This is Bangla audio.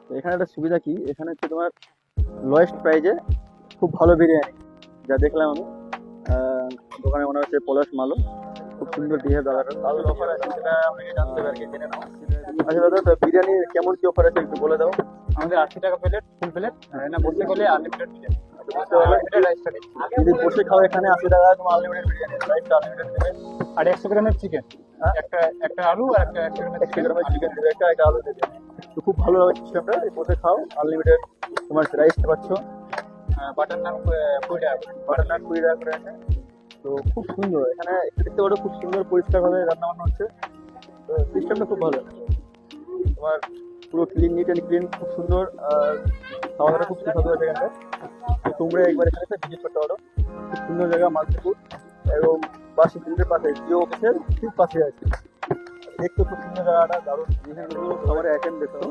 তো এখানে একটা সুবিধা কি, এখানে হচ্ছে তোমার লোয়েস্ট প্রাইজে খুব ভালো বিরিয়ানি যা দেখলাম আমি। দোকানে মনে হচ্ছে পলাশ মালো, খুব সুন্দর বিহেভ দাদাটা। দারুণ অফার আছে, সেটা আপনাকে জানতে হবে আর কি, জেনে নাও। আচ্ছা দাদা, তো বিরিয়ানি কেমন কি অফার আছে একটু বলে দাও। আমাদের 80 টাকা প্লেট, ফুল প্লেট। না, বলতে গেলে আনলিমিটেড বিরিয়ানি, বুঝতে পারলে? আনলিমিটেড রাইস থাকে। যদি বসে খাও এখানে 80 টাকা তোমার আনলিমিটেড বিরিয়ানি, রাইসটা আনলিমিটেড দেবে। আর 100 গ্রামের চিকেন, হ্যাঁ, একটা একটা আলু আর একটা 100 গ্রামের 100 চিকেন। গ্রামের চিকেন দেবে, একটা আলু দেবে। তো খুব ভালো লাগে সিস্টেমটা, বসে খাও আনলিমিটেড, তোমার রাইস পাচ্ছ। বাটার নান 20 টাকা। বাটার নান 20 টাকা করে আছে। তো খুব সুন্দর এখানে, একটু দেখতে পারো খুব সুন্দর পরিষ্কার ভাবে রান্না বান্না হচ্ছে। তো সিস্টেমটা খুব ভালো, তোমার পুরো ক্লিন, নিট অ্যান্ড ক্লিন, খুব সুন্দর। আর খাওয়া দাওয়াটা খুব সুস্বাদু আছে এখানটা। তো তোমরা একবার এখানে ভিজিট করতে পারো, খুব সুন্দর জায়গা মাল্টিপুর, এবং বাস স্ট্যান্ডের পাশে, জিও অফিসের ঠিক পাশে আছে। দেখতে খুব সুন্দর জায়গাটা, দারুণ বিভিন্ন খাবারের আইটেম দেখছো।